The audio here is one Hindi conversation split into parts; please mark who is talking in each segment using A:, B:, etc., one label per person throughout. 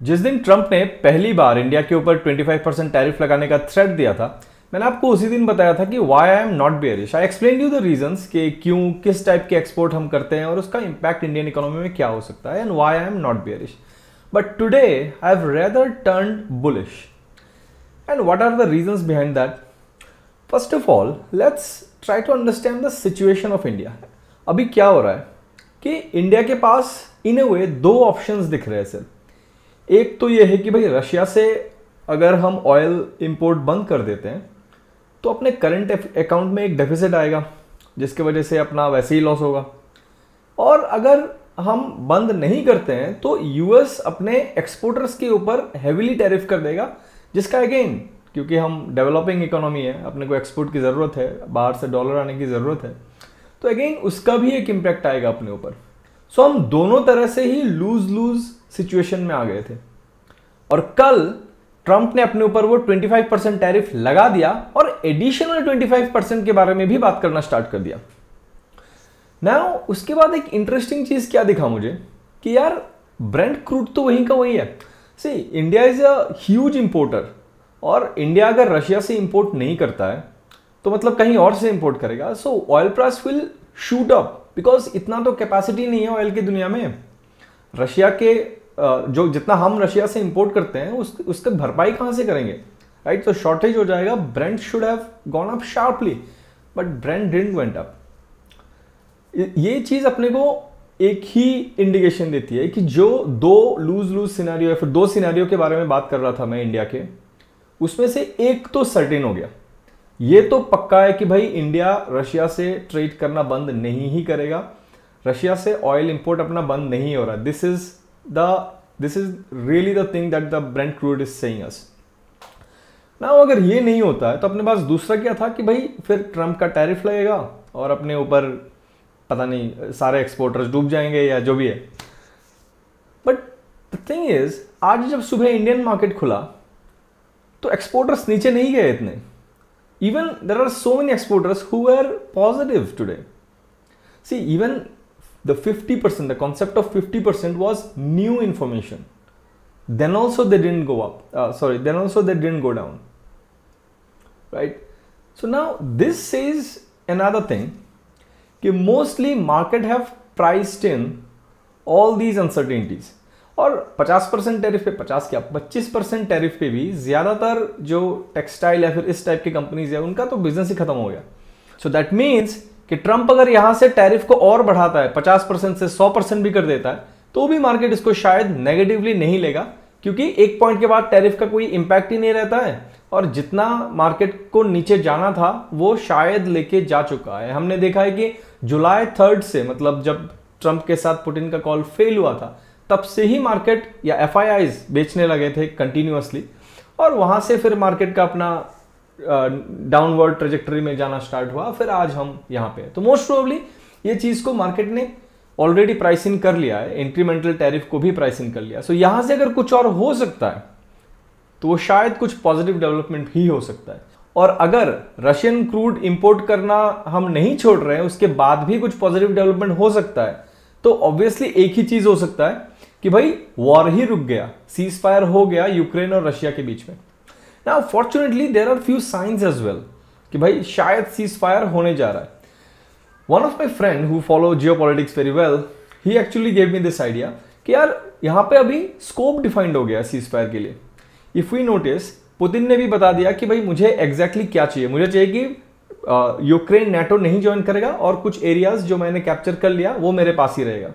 A: जिस दिन ट्रंप ने पहली बार इंडिया के ऊपर 25% टैरिफ लगाने का थ्रेट दिया था, मैंने आपको उसी दिन बताया था कि why I am not bearish. I explain you the reasons कि क्यों, किस टाइप के एक्सपोर्ट हम करते हैं और उसका इंपैक्ट इंडियन इकोनॉमी में क्या हो सकता है, and why I am not bearish. But today I have rather turned bullish, and what are the reasons behind that? First of all, let's try to understand the situation of India. अभी क्या हो रहा है कि इंडिया के पास इन ए वे दो ऑप्शंस दिख रहे हैं सर। एक तो ये है कि भाई रशिया से अगर हम ऑयल इंपोर्ट बंद कर देते हैं तो अपने करंट अकाउंट में एक डेफिसिट आएगा, जिसकी वजह से अपना वैसे ही लॉस होगा। और अगर हम बंद नहीं करते हैं तो यूएस अपने एक्सपोर्टर्स के ऊपर हेविली टैरिफ कर देगा, जिसका अगेन, क्योंकि हम डेवलपिंग इकोनॉमी है, अपने को एक्सपोर्ट की ज़रूरत है, बाहर से डॉलर आने की ज़रूरत है, तो अगेन उसका भी एक इम्पैक्ट आएगा अपने ऊपर। सो हम दोनों तरह से ही लूज लूज सिचुएशन में आ गए थे। और कल ट्रंप ने अपने ऊपर वो 25% टैरिफ लगा दिया और एडिशनल 25% के बारे में भी बात करना स्टार्ट कर दिया। नाउ उसके बाद एक इंटरेस्टिंग चीज क्या दिखा मुझे कि यार ब्रेंट क्रूड तो वहीं का वही है। See, India is a huge importer, और इंडिया अगर रशिया से इंपोर्ट नहीं करता है तो मतलब कहीं और से इंपोर्ट करेगा, सो oil price will shoot up, because इतना तो कैपेसिटी नहीं है ऑयल की दुनिया में। रशिया के जो जितना हम रशिया से इंपोर्ट करते हैं उसके भरपाई कहां से करेंगे, राइट? तो शॉर्टेज हो जाएगा। Brent should have gone up sharply, but Brent didn't went up. ये चीज अपने को एक ही इंडिकेशन देती है कि जो दो लूज लूज सिनेरियो या फिर दो सिनेरियो के बारे में बात कर रहा था मैं इंडिया के, उसमें से एक तो सर्टेन हो गया। ये तो पक्का है कि भाई इंडिया रशिया से ट्रेड करना बंद नहीं ही करेगा, रशिया से ऑयल इंपोर्ट अपना बंद नहीं हो रहा। This is really the thing that the Brent crude is saying us. Now अगर ये नहीं होता है तो अपने पास दूसरा क्या था कि भाई फिर ट्रंप का टैरिफ लगेगा और अपने ऊपर पता नहीं सारे एक्सपोर्टर्स डूब जाएंगे या जो भी है। बट द थिंग इज, आज जब सुबह इंडियन मार्केट खुला तो एक्सपोर्टर्स नीचे नहीं गए इतने। Even there are so many exporters who were positive today. See, even the 50%, the concept of 50% was new information. Then also they didn't go up. Then also they didn't go down. Right? So now this says another thing, कि mostly market have priced in all these uncertainties. और 50% टैरिफ पे, 50 क्या 25% टैरिफ पे भी ज्यादातर जो टेक्सटाइल या फिर इस टाइप की कंपनीज है उनका तो बिजनेस ही खत्म हो गया। सो दैट मीन्स कि ट्रंप अगर यहां से टैरिफ को और बढ़ाता है, 50% से 100% भी कर देता है, तो भी मार्केट इसको शायद नेगेटिवली नहीं लेगा, क्योंकि एक पॉइंट के बाद टैरिफ का कोई इंपैक्ट ही नहीं रहता है और जितना मार्केट को नीचे जाना था वो शायद लेके जा चुका है। हमने देखा है कि जुलाई 3 से, मतलब जब ट्रंप के साथ पुतिन का कॉल फेल हुआ था, तब से ही मार्केट या एफआईआईज बेचने लगे थे कंटिन्यूअसली, और वहां से फिर मार्केट का अपना डाउनवर्ड ट्रेजेक्टरी में जाना स्टार्ट हुआ। फिर आज हम यहाँ पे, तो मोस्ट प्रोबेबली ये चीज को मार्केट ने ऑलरेडी प्राइस इन कर लिया है, इंक्रीमेंटल टैरिफ को भी प्राइस इन कर लिया। सो यहां से अगर कुछ और हो सकता है तो वो शायद कुछ पॉजिटिव डेवलपमेंट ही हो सकता है। और अगर रशियन क्रूड इंपोर्ट करना हम नहीं छोड़ रहे हैं, उसके बाद भी कुछ पॉजिटिव डेवलपमेंट हो सकता है, तो ऑब्वियसली एक ही चीज हो सकता है कि भाई वॉर ही रुक गया, सीज फायर हो गया यूक्रेन और रशिया के बीच में। Now fortunately there are few signs as well कि भाई शायद सीज फायर होने जा रहा है। One of my friend who follow geopolitics very well, he actually gave me this idea कि यार यहाँ पे अभी स्कोप डिफाइंड हो गया सीज फायर के लिए। इफ वी नोटिस, पुतिन ने भी बता दिया कि भाई मुझे एग्जैक्टली क्या चाहिए। मुझे चाहिए कि यूक्रेन नाटो नहीं ज्वाइन करेगा और कुछ एरियाज जो मैंने कैप्चर कर लिया वो मेरे पास ही रहेगा।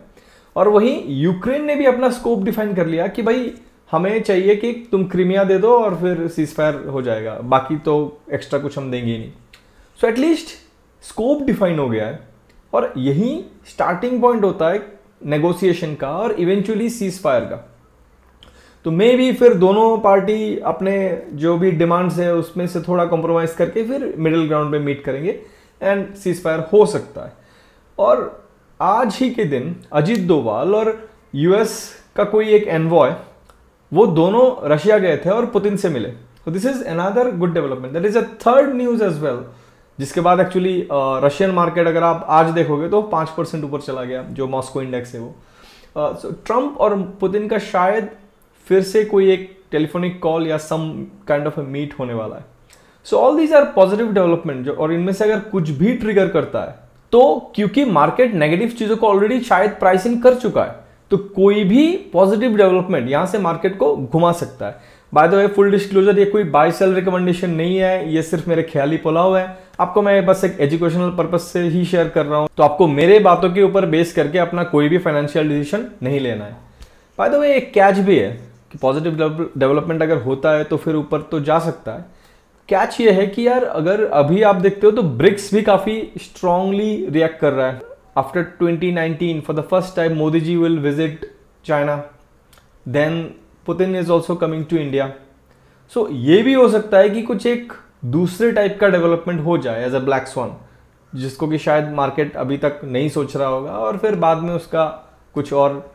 A: और वहीं यूक्रेन ने भी अपना स्कोप डिफाइन कर लिया कि भाई हमें चाहिए कि तुम क्रीमिया दे दो और फिर सीज फायर हो जाएगा, बाकी तो एक्स्ट्रा कुछ हम देंगे ही नहीं। सो एटलीस्ट स्कोप डिफाइन हो गया है, और यही स्टार्टिंग पॉइंट होता है नेगोशिएशन का और इवेंचुअली सीज फायर का। तो मे भी फिर दोनों पार्टी अपने जो भी डिमांड्स है उसमें से थोड़ा कॉम्प्रोमाइज करके फिर मिडिल ग्राउंड पे मीट करेंगे एंड सीज फायर हो सकता है। और आज ही के दिन अजीत डोभाल और यूएस का कोई एक एनवॉय, वो दोनों रशिया गए थे और पुतिन से मिले। तो this is another good development. That is a third news as well, जिसके बाद एक्चुअली रशियन मार्केट अगर आप आज देखोगे तो 5% ऊपर चला गया, जो मॉस्को इंडेक्स है वो। ट्रंप और पुतिन का शायद फिर से कोई एक टेलीफोनिक कॉल या some kind of a meet होने वाला है। So all these are positive development जो, और इनमें से अगर कुछ भी ट्रिगर करता है तो क्योंकि मार्केट नेगेटिव चीजों को ऑलरेडी शायद प्राइस इन कर चुका है, तो कोई भी पॉजिटिव डेवलपमेंट यहां से मार्केट को घुमा सकता है। By the way, full disclosure, ये कोई बाय सेल रिकमेंडेशन नहीं है, ये सिर्फ मेरे ख्याली पुलाव है। आपको मैं बस एक एजुकेशनल पर्पज से ही शेयर कर रहा हूं, तो आपको मेरे बातों के ऊपर बेस करके अपना कोई भी फाइनेंशियल डिसीजन नहीं लेना है। बाय द वे, एक कैच भी है कि पॉजिटिव डेवलपमेंट अगर होता है तो फिर ऊपर तो जा सकता है। कैच ये है कि यार अगर अभी आप देखते हो तो ब्रिक्स भी काफी स्ट्रांगली रिएक्ट कर रहा है। After 2019 for the first time Modi ji will visit China, then Putin is also coming to India. So ये भी हो सकता है कि कुछ एक दूसरे टाइप का डेवलपमेंट हो जाए एज अ ब्लैक स्वान, जिसको कि शायद मार्केट अभी तक नहीं सोच रहा होगा और फिर बाद में उसका कुछ और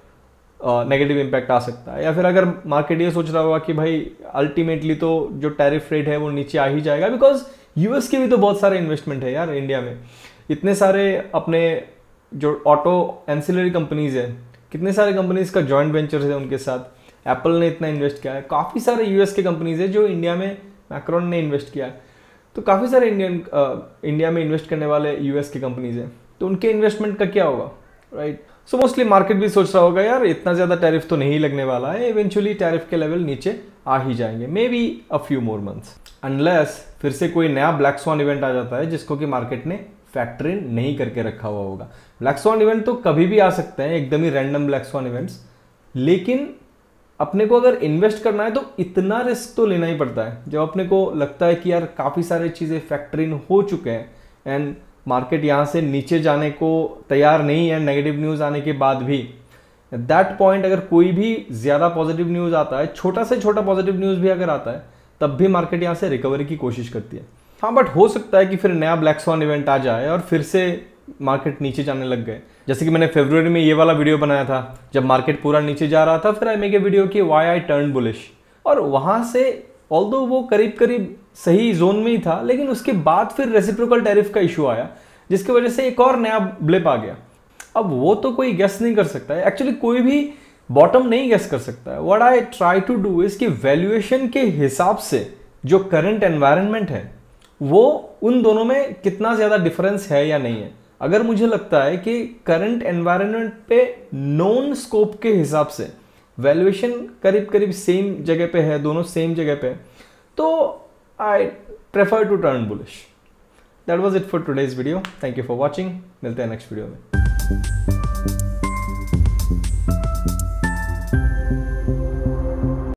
A: नेगेटिव इम्पैक्ट आ सकता है। या फिर अगर मार्केट ये सोच रहा होगा कि भाई अल्टीमेटली तो जो टैरिफ रेट है वो नीचे आ ही जाएगा, बिकॉज यूएस के भी तो बहुत सारे इन्वेस्टमेंट है यार इंडिया में। इतने सारे अपने जो ऑटो एंसिलरी कंपनीज है, कितने सारे कंपनीज का जॉइंट वेंचर है उनके साथ। एप्पल ने इतना इन्वेस्ट किया है, काफ़ी सारे यूएस के कंपनीज है जो इंडिया में मैक्रोन ने इन्वेस्ट किया है, तो काफ़ी सारे इंडिया में इन्वेस्ट करने वाले यूएस के कंपनीज हैं, तो उनके इन्वेस्टमेंट का क्या होगा, राइट। सो मोस्टली मार्केट भी सोच रहा होगा यार इतना ज़्यादा टैरिफ तो नहीं लगने वाला है, इवेंचुअली टैरिफ के लेवल नीचे आ ही जाएंगे, may be a few more months, unless फिर से कोई नया ब्लैक स्वान इवेंट आ जाता है जिसको कि मार्केट ने फैक्टर इन नहीं करके रखा हुआ होगा। ब्लैक स्वान इवेंट तो कभी भी आ सकते हैं, एकदम ही रैंडम ब्लैक स्वान इवेंट्स, लेकिन अपने को अगर इन्वेस्ट करना है तो इतना रिस्क तो लेना ही पड़ता है। जब अपने को लगता है कि यार काफ़ी सारी चीज़ें फैक्टर इन हो चुके हैं एंड मार्केट यहाँ से नीचे जाने को तैयार नहीं है नेगेटिव न्यूज़ आने के बाद भी, एट दैट पॉइंट अगर कोई भी ज़्यादा पॉजिटिव न्यूज़ आता है, छोटा से छोटा पॉजिटिव न्यूज़ भी अगर आता है, तब भी मार्केट यहाँ से रिकवरी की कोशिश करती है। हाँ, बट हो सकता है कि फिर नया ब्लैक स्वान इवेंट आ जाए और फिर से मार्केट नीचे जाने लग गए। जैसे कि मैंने फरवरी में ये वाला वीडियो बनाया था जब मार्केट पूरा नीचे जा रहा था, फिर आई मेक ए वीडियो कि व्हाई आई टर्न बुलिश, और वहां से ऑल्दो वो करीब करीब सही जोन में ही था, लेकिन उसके बाद फिर रेसिप्रोकल टैरिफ का इशू आया जिसकी वजह से एक और नया ब्लिप आ गया। अब वो तो कोई गेस नहीं कर सकता है, एक्चुअली कोई भी बॉटम नहीं गेस कर सकता है। What I try to do is कि वैल्यूएशन के हिसाब से जो करंट एनवायरनमेंट है वो उन दोनों में कितना ज़्यादा डिफरेंस है या नहीं है। अगर मुझे लगता है कि करंट एनवायरनमेंट पे नॉन स्कोप के हिसाब से वैल्यूएशन करीब करीब सेम जगह पे है, दोनों सेम जगह पे, तो I prefer to turn bullish. That was it for today's video. Thank you for watching. मिलते हैं नेक्स्ट वीडियो में।